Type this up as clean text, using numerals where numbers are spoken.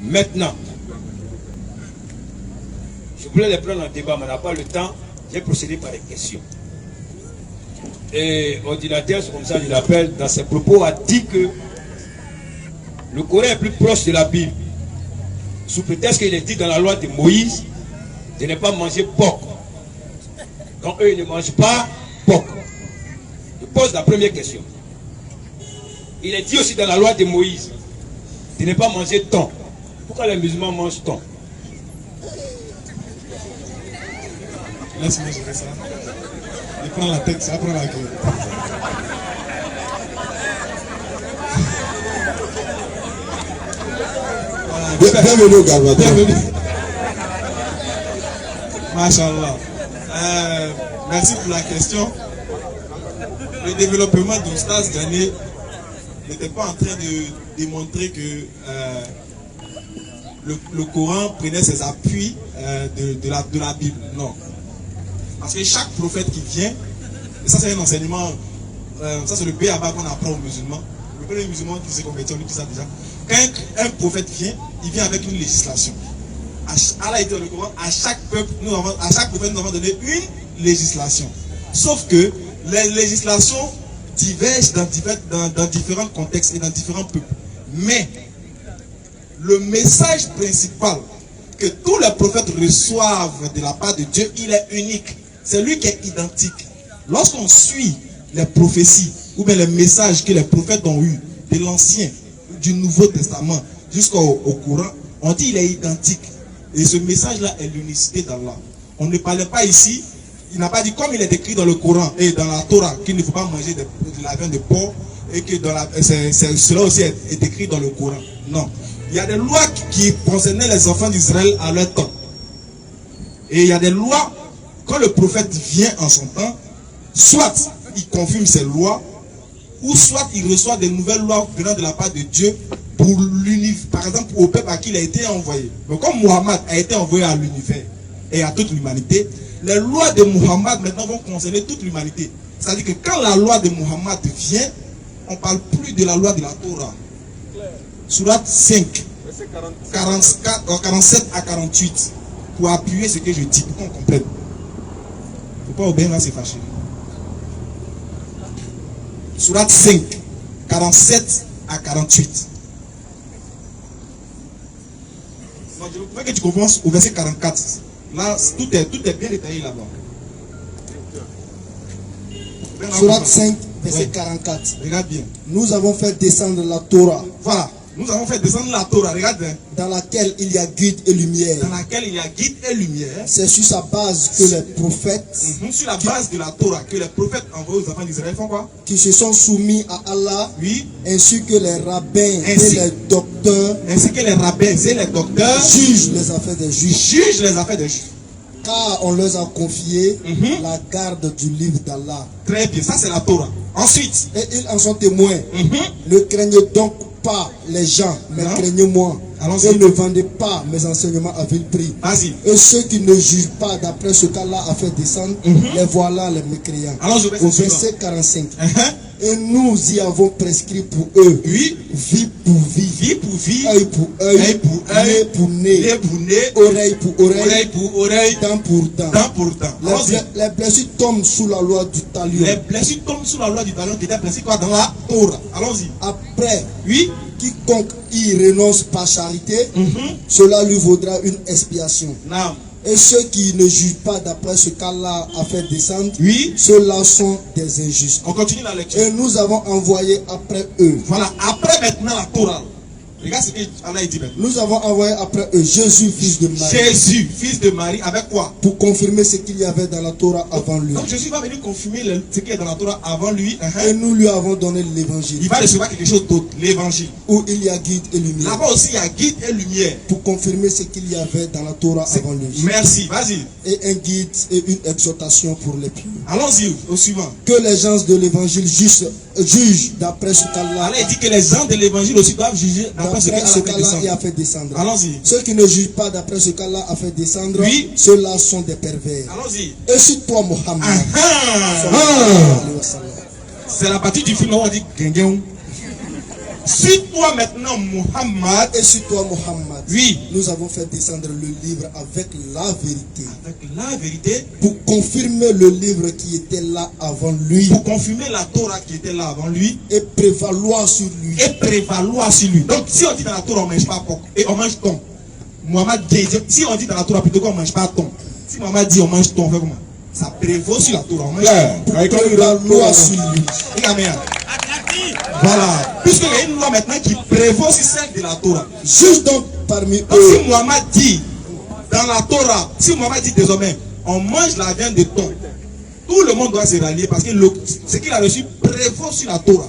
Maintenant, je voulais les prendre en débat, mais on n'a pas le temps. J'ai procédé par les questions. Et ordinateur, c'est comme ça je l'appelle, dans ses propos, a dit que le Coran est plus proche de la Bible. Sous prétexte qu'il est dit dans la loi de Moïse de ne pas manger porc. Quand eux ils ne mangent pas porc. Je pose la première question. Il est dit aussi dans la loi de Moïse de ne pas manger thon. Pourquoi les musulmans mangent thon? Laisse-moi gérer ça. Il prend la tête, ça prend la gueule. Bienvenue au Galva. Bienvenue. Masha'Allah. Merci pour la question. Le développement d'Oustaz Ghané n'était pas en train de démontrer que le Coran prenait ses appuis de la Bible. Non. Parce que chaque prophète qui vient, et ça c'est un enseignement, ça c'est le B.A.B.A. qu'on apprend aux musulmans. Le premier musulman qui s'est converti, on lui dit ça déjà. Quand un prophète vient, il vient avec une législation. Allah dit dans le Coran, à chaque prophète, nous avons donné une législation. Sauf que les législations divergent dans différents contextes et dans différents peuples. Mais le message principal que tous les prophètes reçoivent de la part de Dieu, il est unique. C'est lui qui est identique. Lorsqu'on suit les prophéties ou bien les messages que les prophètes ont eus de l'Ancien, du Nouveau Testament jusqu'au Coran, on dit qu'il est identique. Et ce message-là est l'unicité d'Allah. On ne parlait pas ici, il n'a pas dit comme il est écrit dans le Coran et dans la Torah qu'il ne faut pas manger de la viande de porc et que cela aussi est écrit dans le Coran. Non. Il y a des lois qui concernaient les enfants d'Israël à leur temps. Et il y a des lois, quand le prophète vient en son temps, soit il confirme ces lois, ou soit il reçoit des nouvelles lois venant de la part de Dieu pour l'univers, par exemple au peuple à qui il a été envoyé. Donc comme Muhammad a été envoyé à l'univers et à toute l'humanité, les lois de Muhammad maintenant vont concerner toute l'humanité. C'est-à-dire que quand la loi de Muhammad vient, on ne parle plus de la loi de la Torah. Surat 5, 47 à 48, pour appuyer ce que je dis, pour qu'on comprenne. Il ne faut pas obéir, là c'est fâché. Surat 5, 47 à 48. Donc, je voudrais que tu commences au verset 44. Là, tout est bien détaillé là-bas. Surat 5, verset 44. Regarde bien. Nous avons fait descendre la Torah. Voilà. Nous avons fait descendre la Torah, regarde bien. Dans laquelle il y a guide et lumière. Dans laquelle il y a guide et lumière. C'est sur sa base que les prophètes. Sur la base de la Torah, que les prophètes envoyés aux enfants d'Israël font quoi? Qui se sont soumis à Allah. Oui. Ainsi que les rabbins et les docteurs. Ainsi que les rabbins et les docteurs. Jugent les affaires des juifs. Jugent les affaires des juifs. Car on leur a confié la garde du livre d'Allah. Très bien, ça c'est la Torah. Ensuite. Et ils en sont témoins. Ne craignez donc pas les gens, mais craignez-moi. Et ne vendez pas mes enseignements à vil prix. Et ceux qui ne jugent pas d'après ce qu'Allah a fait descendre, les voilà les mécréants. Au verset 45. Et nous y avons prescrit pour eux vie pour vie, œil pour œil, nez pour nez, oreille pour oreille, dent pour dent. Les blessures tombent sous la loi du talion. Les blessures tombent sous la loi du talion qui était blessé quoi dans la Torah. Allons-y. Après, quiconque y renonce par charité, cela lui vaudra une expiation. Et ceux qui ne jugent pas d'après ce qu'Allah a fait descendre, ceux-là sont des injustes. On continue la lecture. Et nous avons envoyé après eux. Voilà, après maintenant la Torah. Regarde ce qu'Allah dit maintenant. Nous avons envoyé après eux Jésus, fils de Marie. Jésus, fils de Marie, avec quoi? Pour confirmer ce qu'il y avait dans la Torah avant lui. Donc Jésus va venir confirmer ce qu'il y a dans la Torah avant lui. Et nous lui avons donné l'évangile. Il va recevoir quelque chose d'autre, l'évangile. Où il y a guide et lumière. Là-bas aussi il y a guide et lumière. Pour confirmer ce qu'il y avait dans la Torah avant lui. Merci, vas-y. Et un guide et une exhortation pour les pieux. Allons-y au suivant. Que les gens de l'évangile jugent d'après ce qu'Allah. Allah dit que les gens de l'évangile aussi doivent juger d'après ce qu'Allah a fait descendre. Allons-y. Ceux qui ne jugent pas d'après ce qu'Allah a fait descendre, ceux-là sont des pervers. Allons-y. Et si toi, Mohammed, c'est la partie du film où on dit Gengen. Si toi maintenant, Muhammad, et si toi, Muhammad, oui, nous avons fait descendre le livre avec la vérité. Avec la vérité. Pour confirmer le livre qui était là avant lui. Pour confirmer la Torah qui était là avant lui. Et prévaloir sur lui. Et prévaloir sur lui. Donc si on dit dans la Torah on ne mange pas porc et on mange thon. Muhammad dit, si on dit dans la Torah plutôt qu'on ne mange pas thon. Si Muhammad dit on mange thon, on fait comment? Ça prévaut sur la Torah. On mange thon. Pour prévaloir sur lui. Voilà. Puisqu'il y a une loi maintenant qui prévaut sur celle de la Torah. Juste donc parmi donc, eux. si Muhammad dit dans la Torah, si Muhammad dit désormais, on mange la viande de thon, tout le monde doit se rallier parce que ce qu'il a reçu prévaut sur la Torah.